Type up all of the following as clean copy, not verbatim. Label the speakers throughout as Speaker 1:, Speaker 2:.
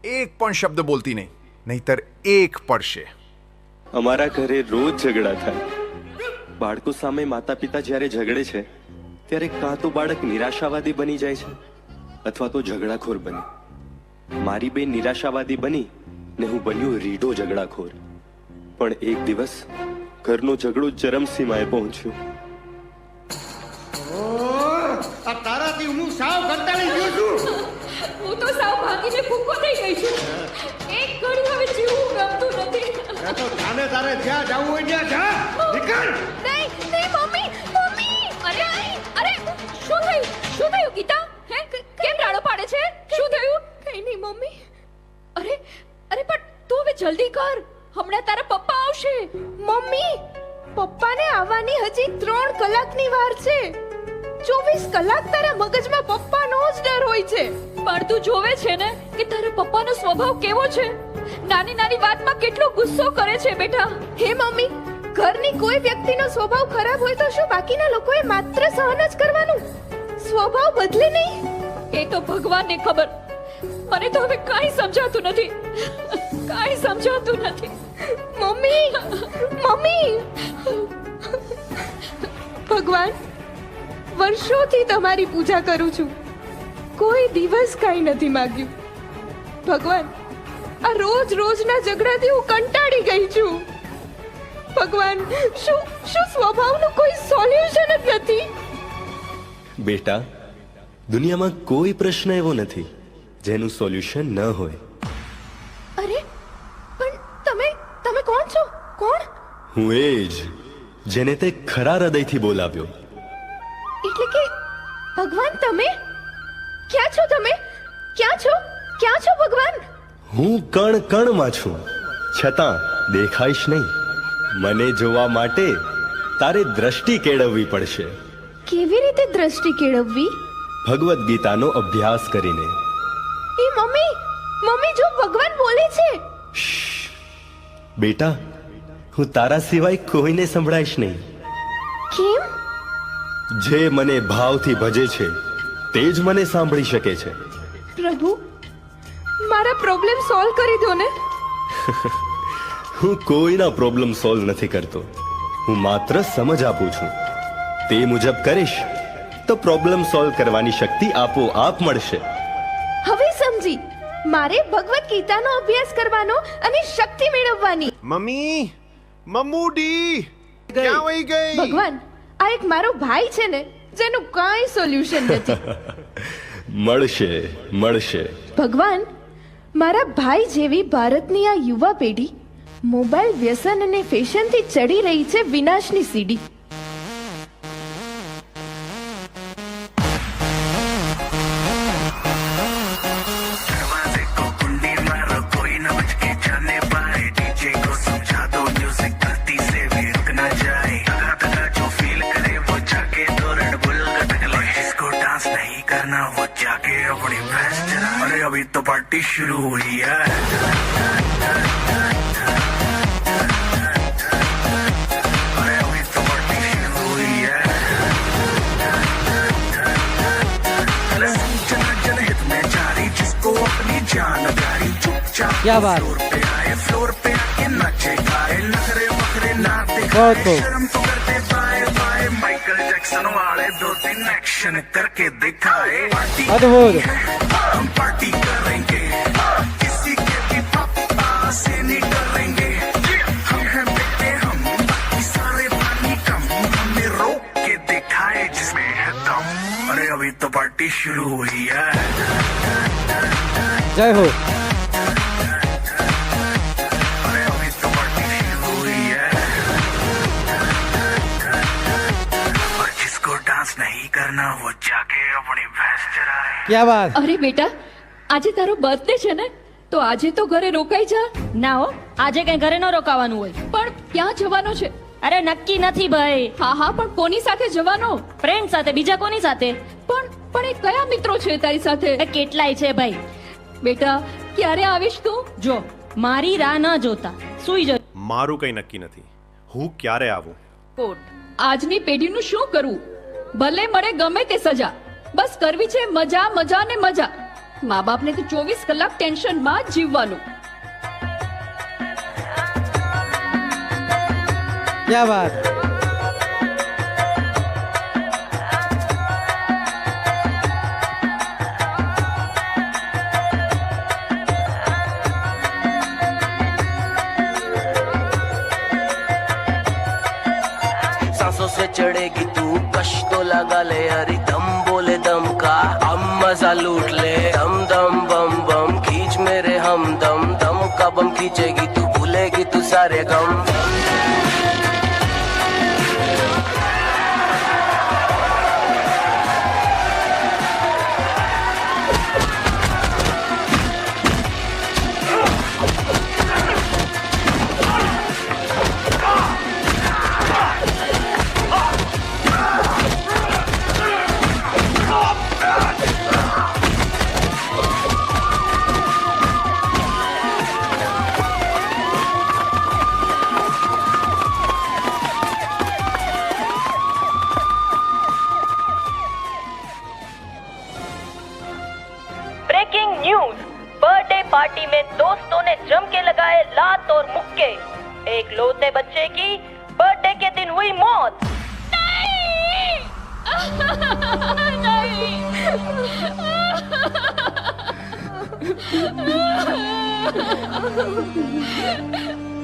Speaker 1: એક પણ શબ્દ બોલતી નહીં, નહીતર એક પડશે.
Speaker 2: અમારા ઘરે રોજ ઝઘડા થાય. બાળકો સામે માતા પિતા જ્યારે ઝઘડે છે ત્યારે કાં તો બાળક નિરાશાવાદી બની જાય છે અથવા તો ઝઘડાખોર બને. મારી બેન નિરાશાવાદી બની ને હું બન્યો રીઢો ઝઘડાખોર. પણ એક દિવસ ઘરનો ઝઘડો ચરમસીમાએ પહોંચ્યો.
Speaker 3: આ તારાથી હું સાવ કંટાળી ગયો છું.
Speaker 4: હું તો સાવ ભાગીને ભૂખો થઈ ગઈ છું. એક ઘડી હવે જીવવું ગમતું નથી.
Speaker 3: આ તો જાને તારે જ્યાં જવું હોય ત્યાં જા. નીકળ.
Speaker 4: નહીં નહીં મમ્મી મમ્મી અરે અરે શું થયું ગીતા? હે કેમ રાડો પાડે છે? શું થયું? કઈ નહીં મમ્મી. અરે પણ તું હવે જલ્દી કર, હમણાં તારા પપ્પા આવશે.
Speaker 5: મમ્મી, પપ્પાને આવવાની હજી 3 કલાકની વાર છે. 24 કલાક તારા મગજમાં પપ્પાનો જ ડર હોય છે.
Speaker 4: પણ તું જોવે છે ને કે તારા પપ્પાનો સ્વભાવ કેવો છે. નાની નાની વાતમાં કેટલો ગુસ્સો કરે છે બેટા.
Speaker 5: હે મમ્મી, ઘરની કોઈ વ્યક્તિનો સ્વભાવ ખરાબ હોય તો શું બાકીના લોકોએ માત્ર સહન જ કરવાનું? સ્વભાવ બદલે નહીં.
Speaker 4: એ તો ભગવાનને ખબર. મને તો હવે કાંઈ સમજાતું નથી. કાંઈ સમજાતું નથી.
Speaker 5: Mummy, mummy. ભગવાન, વર્ષોથી તમારી પૂજા કરું છું, કોઈ દિવસ કાંઈ નથી માંગ્યું. ભગવાન, આ રોજના ઝઘડાથી હું કંટાળી ગઈ છું. ભગવાન, શું સ્વભાવનું કોઈ સોલ્યુશન જ નથી?
Speaker 2: બેટા, દુનિયામાં કોઈ પ્રશ્ન એવો નથી જેનું સોલ્યુશન ન હોય.
Speaker 5: અરે પણ તમે કોણ છો? કોણ?
Speaker 2: હું એ જ જેને તે ખરા હૃદયથી બોલાવ્યો.
Speaker 5: એટલે કે ભગવાન, તમે ક્યાં છો? તમે ક્યાં છો ભગવાન?
Speaker 2: હું કણ કણમાં છું, છતાં દેખાઈશ નહીં. મને જોવા માટે તારે દ્રષ્ટિ કેળવવી પડશે.
Speaker 5: કેવી રીતે દ્રષ્ટિ કેળવવી?
Speaker 2: ભગવદ્ ગીતાનો અભ્યાસ કરીને.
Speaker 5: એ મમ્મી, જો ભગવાન બોલે છે.
Speaker 2: બેટા, હું તારા સિવાય કોઈને સંભળાઈશ નહીં.
Speaker 5: કેમ?
Speaker 2: જે મને ભાવથી ભજે છે તે જ મને સાંભળી શકે છે.
Speaker 5: પ્રભુ, મારા પ્રોબ્લેમ સોલ્વ કરી દો ને.
Speaker 2: હું કોઈના પ્રોબ્લેમ સોલ્વ નથી કરતો, હું માત્ર સમજ આપું છું. તે મુજબ કરીશ તો પ્રોબ્લેમ સોલ્વ કરવાની શક્તિ આપોઆપ મળશે.
Speaker 5: હવે સમજી. મારે ભગવદ ગીતાનો અભ્યાસ કરવાનો અને શક્તિ મેળવવાની.
Speaker 1: મમ્મી, મમ્મુડી ક્યાં વહી ગઈ?
Speaker 5: ભગવાન, આ એક મારો ભાઈ છે ને જેનું કાંઈ સોલ્યુશન નથી.
Speaker 2: મળશે.
Speaker 5: ભગવાન, મારા ભાઈ જેવી ભારતની આ યુવા પેઢી મોબાઈલ વ્યસન અને ફેશનથી ચડી રહી છે વિનાશની સીડી.
Speaker 6: अभी तो पार्टी शुरू हुई है. अभी तो पार्टी शुरू हुई है. जनहित में जारी, जिसको अपनी जान प्यारी, चुपचाप
Speaker 7: क्या बात?
Speaker 6: फ्लोर पे आके नचे गाए, नखरे वखरे ना दिखाए, शर्म तो करते बाय बाय. माइकल जैक्सन वाले 2-3 एक्शन करके दिखाए. हम पार्टी करेंगे, किसी के भी पापा से नहीं डरेंगे. हम हैं बेटे, हम बाकी सारे पानी कम, हमें रोक के दिखाए जिसमें है दम. अरे अभी तो पार्टी शुरू हुई है.
Speaker 7: जय हो.
Speaker 6: अरे अभी तो पार्टी शुरू हुई है. और जिसको डांस नहीं करना वो जाके अपनी भैंस चराए.
Speaker 7: क्या बात?
Speaker 4: અરે બેટા, આજે તારો બર્થડે છે ને, તો આજે તો ઘરે રોકાઈ જા.
Speaker 8: ના હો, આજે કઈ ઘરે ન રોકાવાનું હોય.
Speaker 4: પણ ક્યાં જવાનો છે?
Speaker 8: અરે નક્કી નથી ભાઈ.
Speaker 4: હા પણ કોની સાથે જવાનો?
Speaker 8: ફ્રેન્ડ સાથે. બીજા કોની સાથે?
Speaker 4: પણ એ કયા મિત્રો છે તારી સાથે?
Speaker 8: કેટલાય છે ભાઈ.
Speaker 4: બેટા, ક્યારે આવીશ તું?
Speaker 8: જો, મારી રાહ ન જોતા સુઈ જજો.
Speaker 1: મારું કઈ નક્કી નથી, હું ક્યારે આવું.
Speaker 4: આજની પેઢીનું શું કરવું? ભલે મળે ગમે તે સજા, બસ કરવી છે મજા ને મજા. મા બાપને તો 24 કલાક ટેન્શનમાં જ જીવવાનું.
Speaker 7: ક્યા વાત.
Speaker 9: सांसों से चढ़ेगी तू कश तो लगा ले अरे दम बोले दम का हम मजा लूट ले दम दम बम बम खींच मेरे हम दम दम का बम खींचेगी तू भूलेगी तू सारे गम.
Speaker 8: Breaking news. बर्थडे पार्टी में दोस्तों ने जम के लगाए लात और मुक्के. एक लौते बच्चे की बर्थडे के दिन हुई मौत.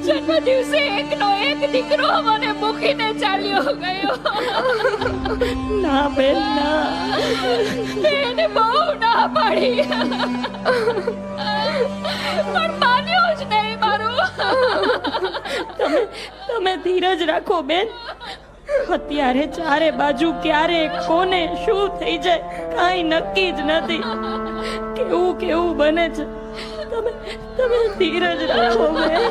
Speaker 4: જન્મ દિવસે એકનો એક દીકરો મને મૂકીને ચાલ્યો ગયો.
Speaker 8: ના બેન ના.
Speaker 4: એને બહુ ના પાડી પણ માન્યો જ નહીં મારું.
Speaker 8: તમે ધીરજ રાખો બેન. અત્યારે ચારે બાજુ ક્યારે કોને શું થઈ જાય કાંઈ નક્કી જ નથી. કેવું કેવું બને છે. તમે ધીરજ રાખો બેન.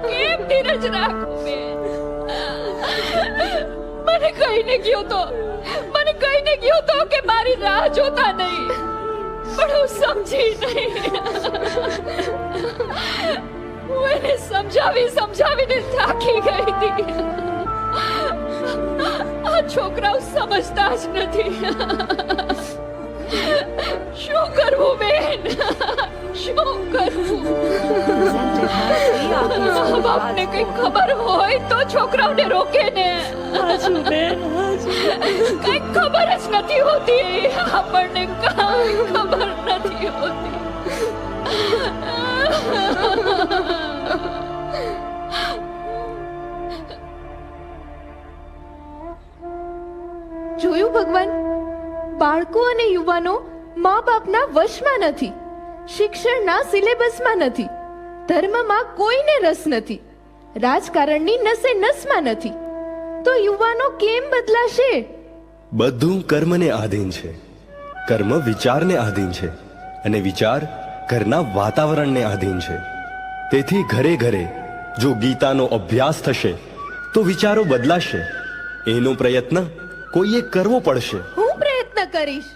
Speaker 4: કેમ ધીરજ રાખું બેન? મને કહીને ગયો તો કે મારી રાહ જોતા નહીં, પણ હું સમજી નહીં. હું એને સમજાવીને થાકી ગઈ હતી. આ છોકરાઓ સમજતા જ નથી. શું કરવું બેન, શું કરવું? મા બાપને કઈ ખબર હોય તો છોકરાઓને રોકે ને. કઈ ખબર જ નથી હોતી. આપણને કઈ ખબર નથી હોતી.
Speaker 5: જોયું ભગવાન, બાળકો અને યુવાનો મા બાપના વશમાં નથી, શિક્ષણના સિલેબસમાં નથી, ધર્મમાં કોઈને રસ નથી, રાજકારણની નસે નસમાં નથી, તો યુવાનો કેમ બદલાશે?
Speaker 2: બધું કર્મને આધીન છે. કર્મ વિચારને આધીન છે અને વિચાર ઘરના વાતાવરણને આધીન છે. તેથી ઘરે ઘરે જો ગીતાનો અભ્યાસ થશે તો વિચારો બદલાશે. એનો પ્રયત્ન કોઈએ કરવો પડશે.
Speaker 5: હું પ્રયત્ન કરીશ.